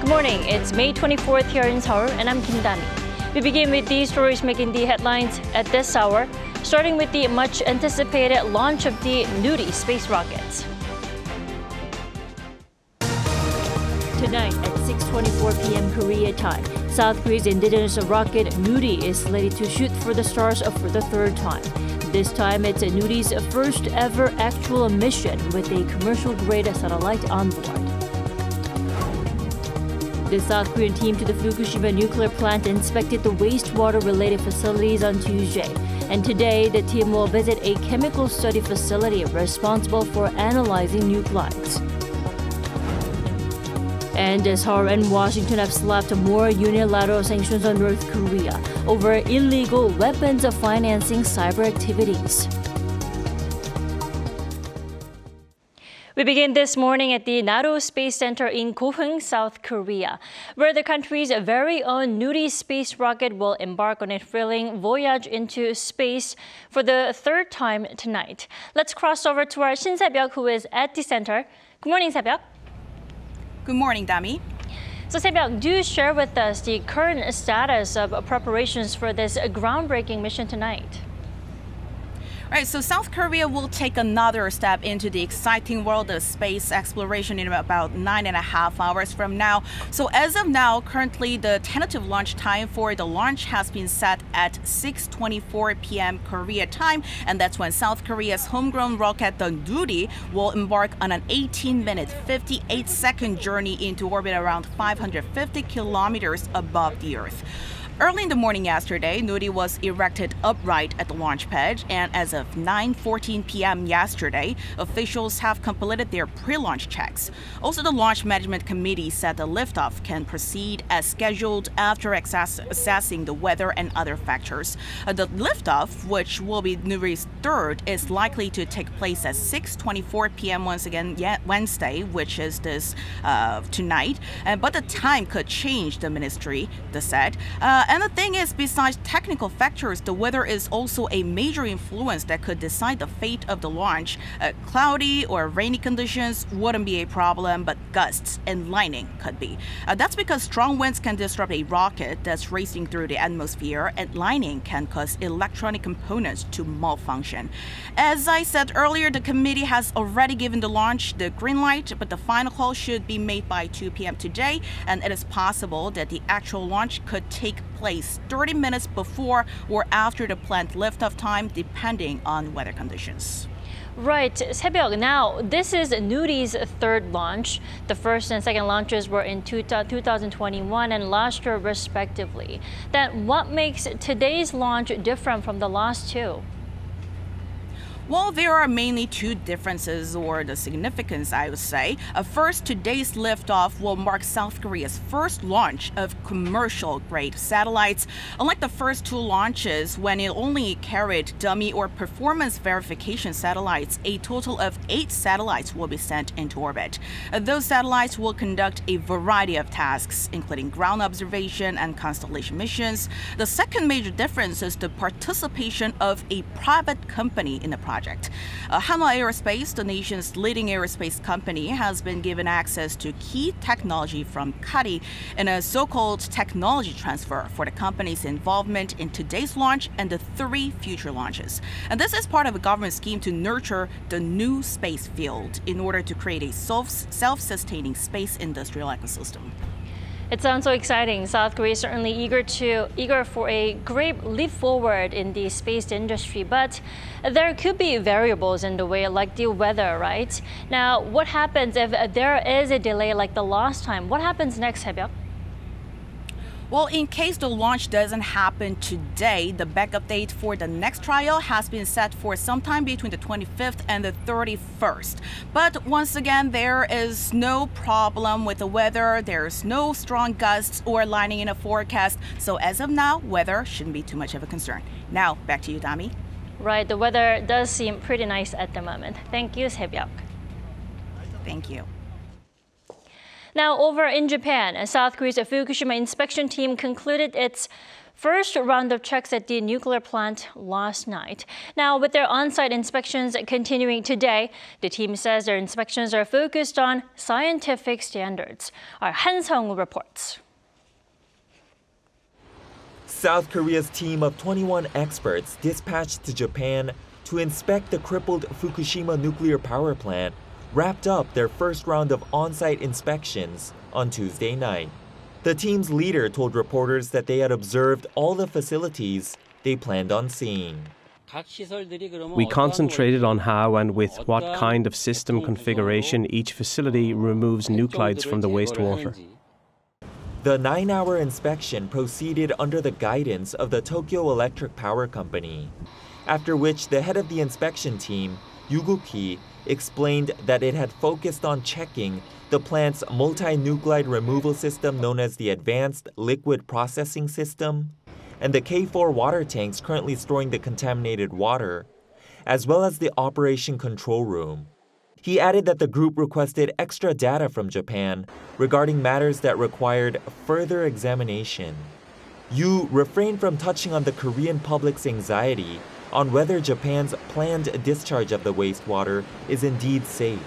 Good morning. It's May 24th here in Seoul, and I'm Kim Dami. We begin with these stories making the headlines at this hour, starting with the much-anticipated launch of the Nudy space rockets. Tonight at 6:24 p.m. Korea time, South Korea's indigenous rocket Nudy is slated to shoot for the stars for the third time. This time, it's Nudy's first ever actual mission with a commercial-grade satellite on board. The South Korean team to the Fukushima nuclear plant inspected the wastewater-related facilities on Tuesday. And today, the team will visit a chemical study facility responsible for analyzing nuclides. And Seoul and Washington have slapped more unilateral sanctions on North Korea over illegal weapons of financing cyber activities. We begin this morning at the NATO Space Center in Goheung, South Korea, where the country's very own Nudy space rocket will embark on a thrilling voyage into space for the third time tonight. Let's cross over to our Shin Se-byuk, who is at the center. Good morning, Se-byuk. Good morning, Dami. So, Se-byuk, do share with us the current status of preparations for this groundbreaking mission tonight. Right, so South Korea will take another step into the exciting world of space exploration in about 9.5 hours from now. So as of now, currently the tentative launch time for the launch has been set at 6:24 p.m. Korea time, and that's when South Korea's homegrown rocket, the Nudy, will embark on an 18-minute, 58-second journey into orbit around 550 kilometers above the Earth. Early in the morning yesterday, Nudy was erected upright at the launch pad, and as of 9:14 p.m. yesterday, officials have completed their pre-launch checks. Also, the Launch Management Committee said the liftoff can proceed as scheduled after assessing the weather and other factors. The liftoff, which will be Nury's third, is likely to take place at 6:24 p.m. once again Wednesday, which is this tonight. But the time could change, the ministry said. And the thing is, besides technical factors, the weather is also a major influence that could decide the fate of the launch. Cloudy or rainy conditions wouldn't be a problem, but gusts and lightning could be. That's because strong winds can disrupt a rocket that's racing through the atmosphere, and lightning can cause electronic components to malfunction. As I said earlier, the committee has already given the launch the green light, but the final call should be made by 2 p.m. today, and it is possible that the actual launch could take place 30 minutes before or after the planned liftoff time, depending on weather conditions. Right, Se-byuk, now this is Nudy's third launch. The first and second launches were in 2021 and last year respectively. Then what makes today's launch different from the last two? Well, there are mainly two differences, or the significance, I would say. First, today's liftoff will mark South Korea's first launch of commercial-grade satellites. Unlike the first two launches, when it only carried dummy or performance verification satellites, a total of 8 satellites will be sent into orbit. Those satellites will conduct a variety of tasks, including ground observation and constellation missions. The second major difference is the participation of a private company in the project. Hanwha Aerospace, the nation's leading aerospace company, has been given access to key technology from KST in a so-called technology transfer for the company's involvement in today's launch and the 3 future launches. And this is part of a government scheme to nurture the new space field in order to create a self-sustaining space industrial ecosystem. It sounds so exciting. South Korea is certainly eager for a great leap forward in the space industry, but there could be variables in the way, like the weather, right? Now, what happens if there is a delay like the last time? What happens next, Se-byuk? Well, in case the launch doesn't happen today, the backup date for the next trial has been set for sometime between the 25th and the 31st. But once again, there is no problem with the weather. There's no strong gusts or lightning in a forecast. So as of now, weather shouldn't be too much of a concern. Now, back to you, Dami. Right, the weather does seem pretty nice at the moment. Thank you, Se-byuk. Thank you. Now, over in Japan, South Korea's Fukushima inspection team concluded its first round of checks at the nuclear plant last night. Now, with their on-site inspections continuing today, the team says their inspections are focused on scientific standards. Our Han Seong reports. South Korea's team of 21 experts dispatched to Japan to inspect the crippled Fukushima nuclear power plant wrapped up their first round of on-site inspections on Tuesday night. The team's leader told reporters that they had observed all the facilities they planned on seeing. We concentrated on how and with what kind of system configuration each facility removes nuclides from the wastewater. The 9-hour inspection proceeded under the guidance of the Tokyo Electric Power Company, after which the head of the inspection team, Yuguki, explained that it had focused on checking the plant's multi-nuclide removal system known as the Advanced Liquid Processing System, and the K4 water tanks currently storing the contaminated water, as well as the Operation Control Room. He added that the group requested extra data from Japan regarding matters that required further examination. Yu refrained from touching on the Korean public's anxiety on whether Japan's planned discharge of the wastewater is indeed safe,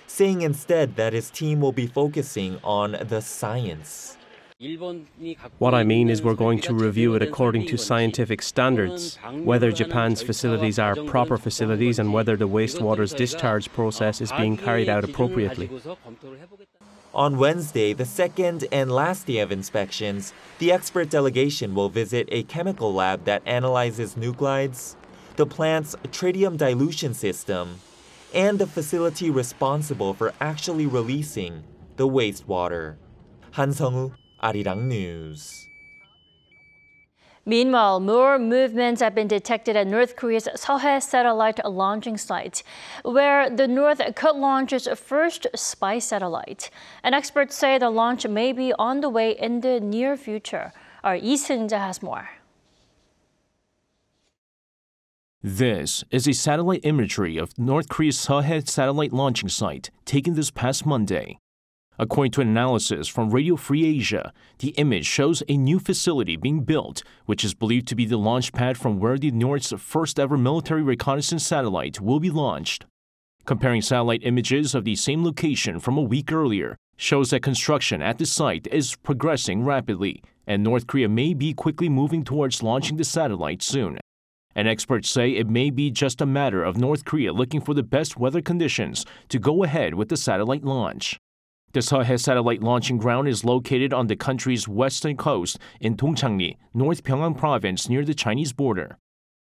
saying instead that his team will be focusing on the science. What I mean is we're going to review it according to scientific standards, whether Japan's facilities are proper facilities and whether the wastewater's discharge process is being carried out appropriately. On Wednesday, the second and last day of inspections, the expert delegation will visit a chemical lab that analyzes nuclides, the plant's tritium dilution system, and the facility responsible for actually releasing the wastewater. Han Seong-woo, Arirang News. Meanwhile, more movements have been detected at North Korea's Seohae satellite launching site, where the North could launch its first spy satellite. And experts say the launch may be on the way in the near future. Our Lee Seung-ja has more. This is a satellite imagery of North Korea's Seohae satellite launching site taken this past Monday. According to an analysis from Radio Free Asia, the image shows a new facility being built, which is believed to be the launch pad from where the North's first-ever military reconnaissance satellite will be launched. Comparing satellite images of the same location from a week earlier shows that construction at the site is progressing rapidly, and North Korea may be quickly moving towards launching the satellite soon. And experts say it may be just a matter of North Korea looking for the best weather conditions to go ahead with the satellite launch. The Seohae satellite launching ground is located on the country's western coast in Dongchangli, North Pyongyang province near the Chinese border.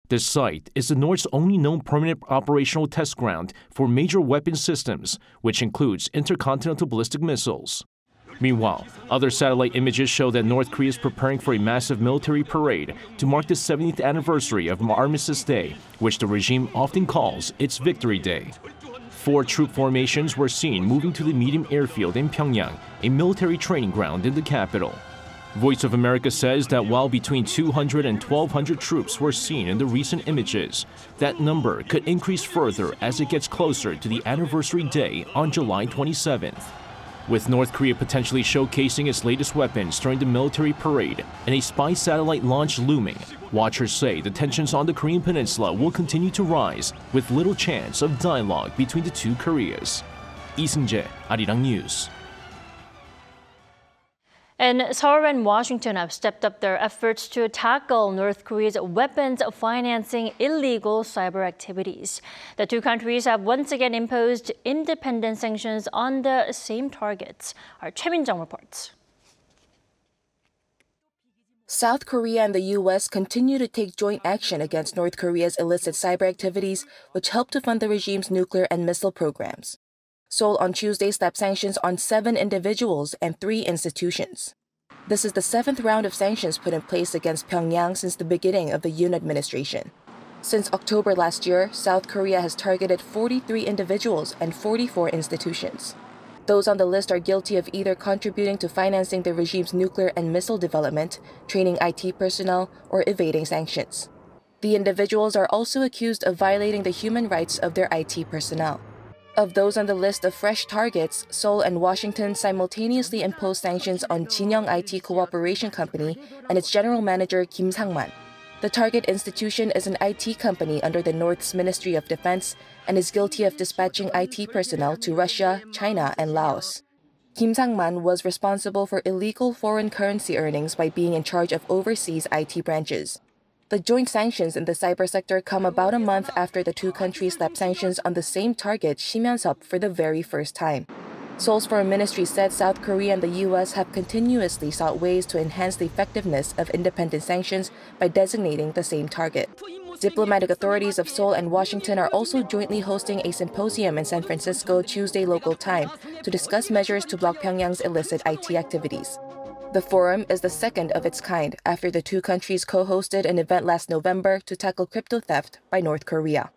This site is the North's only known permanent operational test ground for major weapon systems, which includes intercontinental ballistic missiles. Meanwhile, other satellite images show that North Korea is preparing for a massive military parade to mark the 70th anniversary of Armistice Day, which the regime often calls its Victory Day. 4 troop formations were seen moving to the medium airfield in Pyongyang, a military training ground in the capital. Voice of America says that while between 200 and 1,200 troops were seen in the recent images, that number could increase further as it gets closer to the anniversary day on July 27th. With North Korea potentially showcasing its latest weapons during the military parade and a spy satellite launch looming, watchers say the tensions on the Korean peninsula will continue to rise with little chance of dialogue between the two Koreas. Lee Seung-ja, Arirang News. And Seoul and Washington have stepped up their efforts to tackle North Korea's weapons financing illegal cyber activities. The two countries have once again imposed independent sanctions on the same targets. Our Choi Min-jung reports. South Korea and the U.S. continue to take joint action against North Korea's illicit cyber activities, which help to fund the regime's nuclear and missile programs. Seoul on Tuesday slapped sanctions on 7 individuals and 3 institutions. This is the 7th round of sanctions put in place against Pyongyang since the beginning of the Yoon administration. Since October last year, South Korea has targeted 43 individuals and 44 institutions. Those on the list are guilty of either contributing to financing the regime's nuclear and missile development, training IT personnel, or evading sanctions. The individuals are also accused of violating the human rights of their IT personnel. Of those on the list of fresh targets, Seoul and Washington simultaneously imposed sanctions on Jinyoung IT Cooperation Company and its general manager Kim Sang-man. The target institution is an IT company under the North's Ministry of Defense and is guilty of dispatching IT personnel to Russia, China, and Laos. Kim Sang-man was responsible for illegal foreign currency earnings by being in charge of overseas IT branches. The joint sanctions in the cyber sector come about a month after the two countries slapped sanctions on the same target, Shimyeonsup, for the very first time. Seoul's foreign ministry said South Korea and the U.S. have continuously sought ways to enhance the effectiveness of independent sanctions by designating the same target. Diplomatic authorities of Seoul and Washington are also jointly hosting a symposium in San Francisco Tuesday local time to discuss measures to block Pyongyang's illicit IT activities. The forum is the second of its kind after the two countries co-hosted an event last November to tackle crypto theft by North Korea.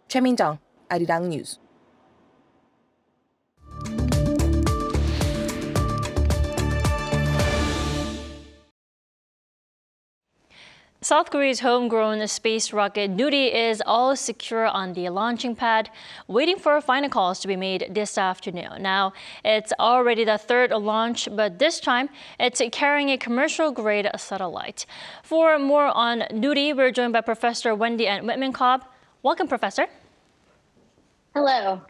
Choi Min-jung, Arirang News. South Korea's homegrown space rocket Nudy is all secure on the launching pad, waiting for final calls to be made this afternoon. Now, it's already the third launch, but this time it's carrying a commercial-grade satellite. For more on Nudy, we're joined by Professor Wendy Ann Whitman-Cobb. Welcome, Professor. Hello.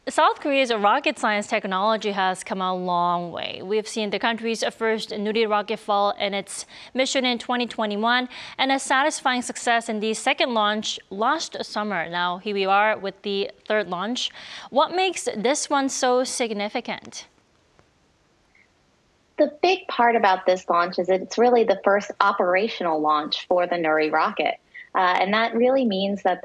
South Korea's rocket science technology has come a long way. We've seen the country's first Nudy rocket fall in its mission in 2021 and a satisfying success in the second launch last summer. Now, here we are with the third launch. What makes this one so significant? The big part about this launch is that it's really the first operational launch for the Nuri rocket. And that really means that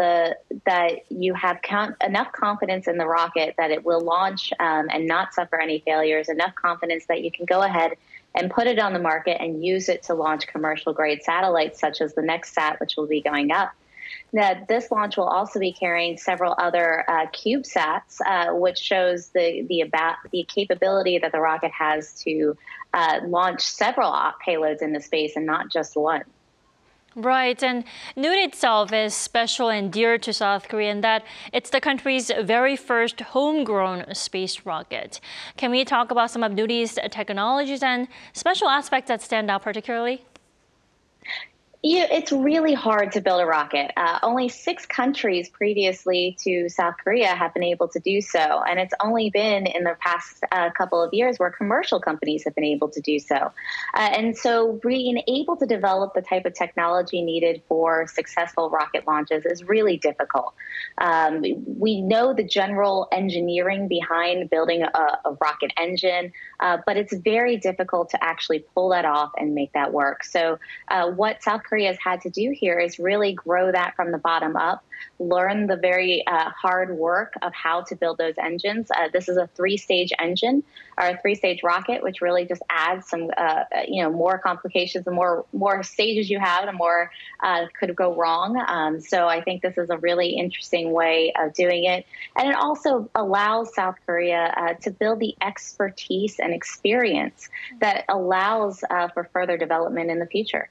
you have enough confidence in the rocket that it will launch and not suffer any failures, enough confidence that you can go ahead and put it on the market and use it to launch commercial-grade satellites, such as the next sat, which will be going up. Now, this launch will also be carrying several other CubeSats, which shows the capability that the rocket has to launch several payloads into space and not just one. Right, and Nudy itself is special and dear to South Korea in that it's the country's very first homegrown space rocket. Can we talk about some of Nudy's technologies and special aspects that stand out particularly? Yeah, it's really hard to build a rocket. Only 6 countries previously to South Korea have been able to do so. And it's only been in the past couple of years where commercial companies have been able to do so. And so being able to develop the type of technology needed for successful rocket launches is really difficult. We know the general engineering behind building a rocket engine, but it's very difficult to actually pull that off and make that work. So what South Korea has had to do here is really grow that from the bottom up, learn the very hard work of how to build those engines. This is a 3-stage engine or a 3-stage rocket, which really just adds some, more complications. The more stages you have, the more could go wrong. So I think this is a really interesting way of doing it. And it also allows South Korea to build the expertise and experience that allows for further development in the future.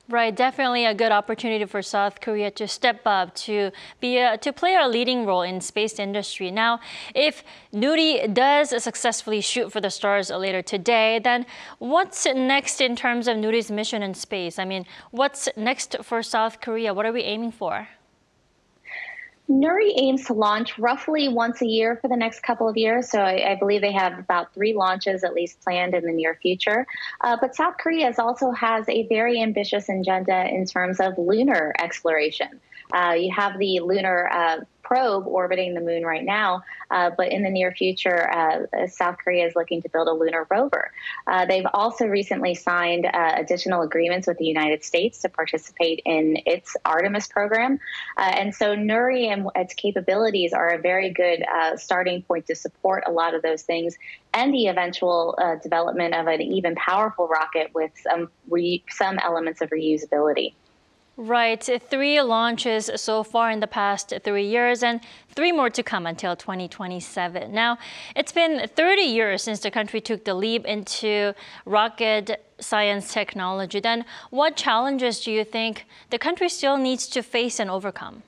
Right, definitely a good opportunity for South Korea to step up to play a leading role in space industry. Now, if Nudy does successfully shoot for the stars later today, then what's next in terms of Nudy's mission in space? I mean, what's next for South Korea? What are we aiming for? Nuri aims to launch roughly once a year for the next couple of years. So I believe they have about 3 launches at least planned in the near future. But South Korea also has a very ambitious agenda in terms of lunar exploration. You have the lunar probe orbiting the moon right now, but in the near future, South Korea is looking to build a lunar rover. They've also recently signed additional agreements with the United States to participate in its Artemis program. And so Nuri and its capabilities are a very good starting point to support a lot of those things and the eventual development of an even powerful rocket with some elements of reusability. Right, 3 launches so far in the past 3 years and 3 more to come until 2027. Now, it's been 30 years since the country took the leap into rocket science technology. Then what challenges do you think the country still needs to face and overcome?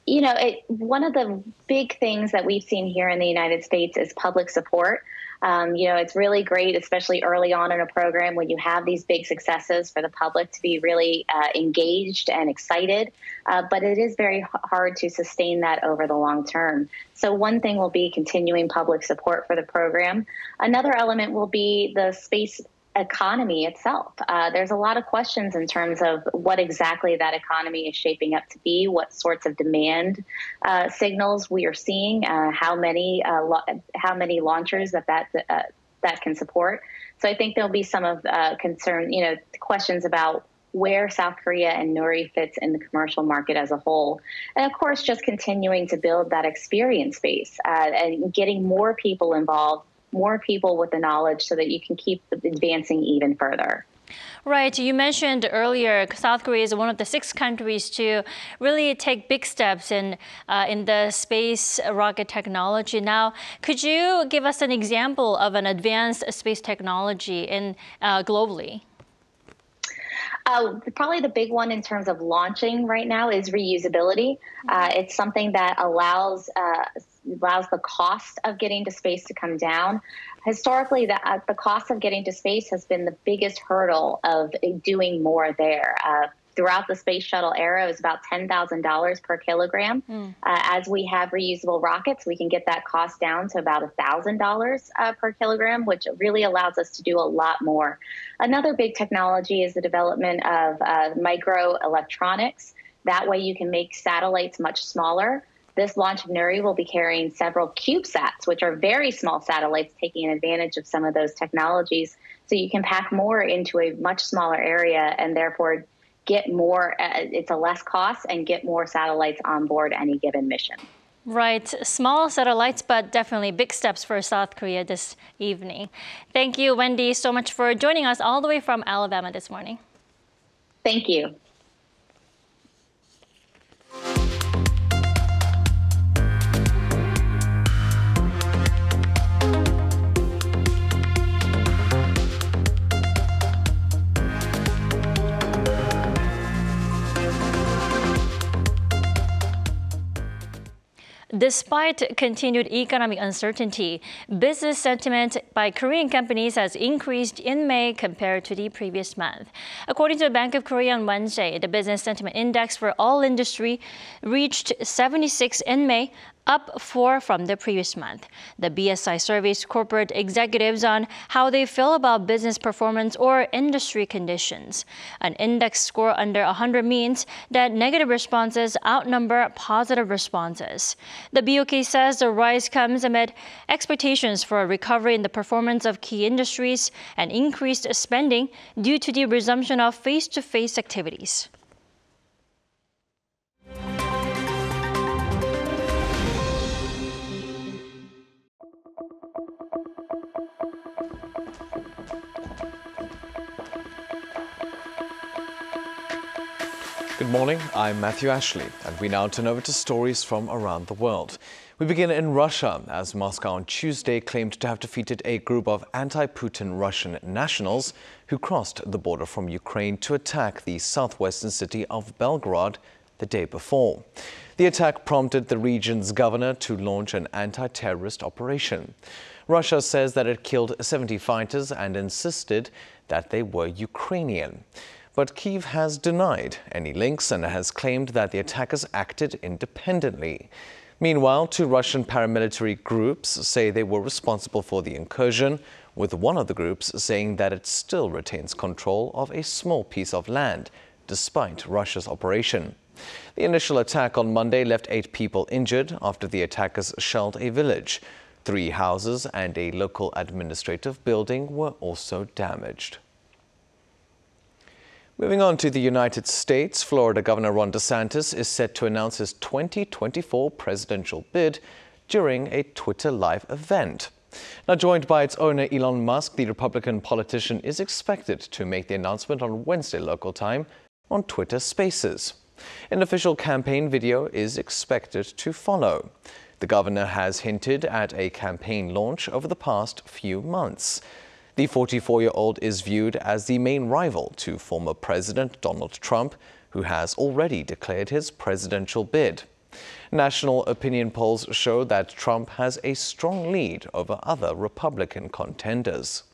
One of the big things that we've seen here in the United States is public support. It's really great, especially early on in a program when you have these big successes for the public to be really engaged and excited. But it is very hard to sustain that over the long term. So one thing will be continuing public support for the program. Another element will be the space economy itself. There's a lot of questions in terms of what exactly that economy is shaping up to be, what sorts of demand signals we are seeing, how many launchers that can support. So I think there'll be some of questions about where South Korea and Nuri fits in the commercial market as a whole. And of course, just continuing to build that experience base and getting more people involved, more people with the knowledge so that you can keep advancing even further. Right. You mentioned earlier South Korea is one of the 6 countries to really take big steps in the space rocket technology. Now, could you give us an example of an advanced space technology globally? Probably the big one in terms of launching right now is reusability. It's something that allows the cost of getting to space to come down. Historically, the cost of getting to space has been the biggest hurdle of doing more there. Throughout the space shuttle era, it was about $10,000 per kilogram. As we have reusable rockets, we can get that cost down to about $1,000 per kilogram, which really allows us to do a lot more. Another big technology is the development of microelectronics. That way you can make satellites much smaller. This launch of Nuri will be carrying several CubeSats, which are very small satellites, taking advantage of some of those technologies. So you can pack more into a much smaller area and therefore get more, it's a less cost, and get more satellites on board any given mission. Right. Small satellites, but definitely big steps for South Korea this evening. Thank you, Wendy, so much for joining us all the way from Alabama this morning. Thank you. Despite continued economic uncertainty, business sentiment by Korean companies has increased in May compared to the previous month. According to the Bank of Korea on Wednesday, the business sentiment index for all industry reached 76 in May, up 4 from the previous month. The BSI surveys corporate executives on how they feel about business performance or industry conditions. An index score under 100 means that negative responses outnumber positive responses. The BOK says the rise comes amid expectations for a recovery in the performance of key industries and increased spending due to the resumption of face-to-face activities. Good morning, I'm Matthew Ashley, and we now turn over to stories from around the world. We begin in Russia, as Moscow on Tuesday claimed to have defeated a group of anti-Putin Russian nationals who crossed the border from Ukraine to attack the southwestern city of Belgorod the day before. The attack prompted the region's governor to launch an anti-terrorist operation. Russia says that it killed 70 fighters and insisted that they were Ukrainian. But Kyiv has denied any links and has claimed that the attackers acted independently. Meanwhile, 2 Russian paramilitary groups say they were responsible for the incursion, with one of the groups saying that it still retains control of a small piece of land, despite Russia's operation. The initial attack on Monday left 8 people injured after the attackers shelled a village. 3 houses and a local administrative building were also damaged. Moving on to the United States, Florida Governor Ron DeSantis is set to announce his 2024 presidential bid during a Twitter Live event. Now, joined by its owner Elon Musk, the Republican politician is expected to make the announcement on Wednesday local time on Twitter Spaces. An official campaign video is expected to follow. The governor has hinted at a campaign launch over the past few months. The 44-year-old is viewed as the main rival to former President Donald Trump, who has already declared his presidential bid. National opinion polls show that Trump has a strong lead over other Republican contenders.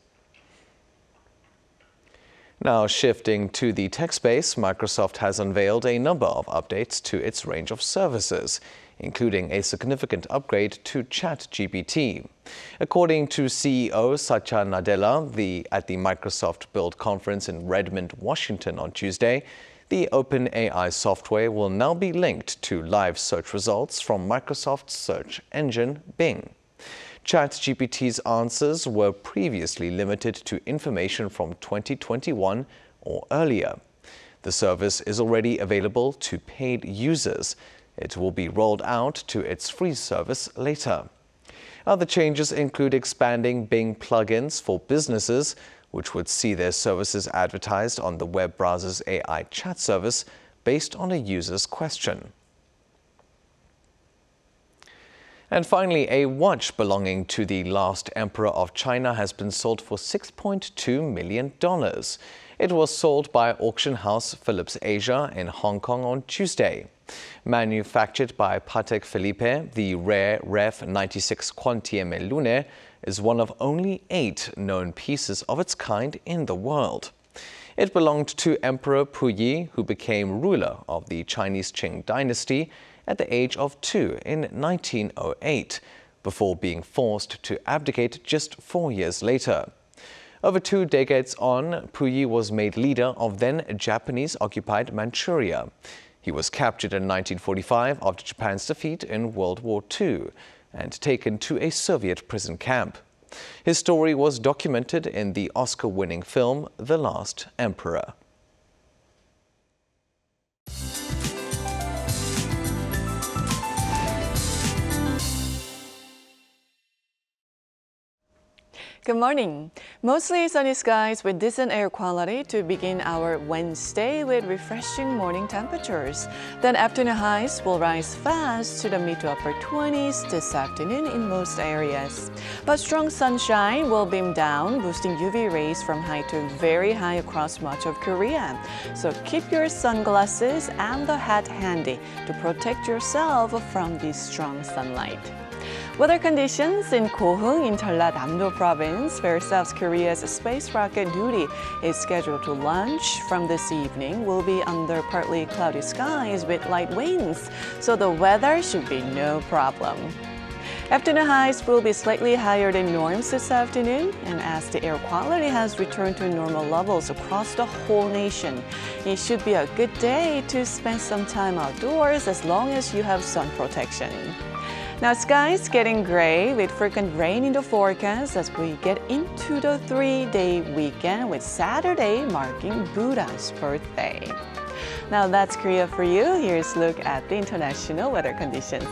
Now, shifting to the tech space, Microsoft has unveiled a number of updates to its range of services, including a significant upgrade to ChatGPT. According to CEO Satya Nadella at the Microsoft Build conference in Redmond, Washington on Tuesday, the OpenAI software will now be linked to live search results from Microsoft's search engine, Bing. ChatGPT's answers were previously limited to information from 2021 or earlier. The service is already available to paid users. It will be rolled out to its free service later. Other changes include expanding Bing plugins for businesses, which would see their services advertised on the web browser's AI chat service based on a user's question. And finally, a watch belonging to the last emperor of China has been sold for $6.2 million. It was sold by auction house Philips Asia in Hong Kong on Tuesday. Manufactured by Patek Philippe, the rare Ref 96 Quantième Lunaire is one of only 8 known pieces of its kind in the world. It belonged to Emperor Puyi, who became ruler of the Chinese Qing dynasty at the age of 2 in 1908, before being forced to abdicate just 4 years later. Over 2 decades on, Puyi was made leader of then Japanese-occupied Manchuria. He was captured in 1945 after Japan's defeat in World War II and taken to a Soviet prison camp. His story was documented in the Oscar-winning film The Last Emperor. Good morning. Mostly sunny skies with decent air quality to begin our Wednesday with refreshing morning temperatures. Then afternoon highs will rise fast to the mid to upper 20s this afternoon in most areas. But strong sunshine will beam down, boosting UV rays from high to very high across much of Korea. So keep your sunglasses and the hat handy to protect yourself from the strong sunlight. Weather conditions in Goheung in Jeollanam-do province, where South Korea's space rocket Nudy is scheduled to launch from this evening, will be under partly cloudy skies with light winds, so the weather should be no problem. Afternoon highs will be slightly higher than norms this afternoon, and as the air quality has returned to normal levels across the whole nation, it should be a good day to spend some time outdoors as long as you have sun protection. Now, skies getting gray with frequent rain in the forecast as we get into the 3-day weekend with Saturday marking Buddha's birthday. Now that's Korea for you. Here's a look at the international weather conditions.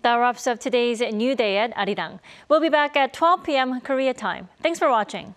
That wraps up today's New Day at Arirang. We'll be back at 12 p.m. Korea time. Thanks for watching.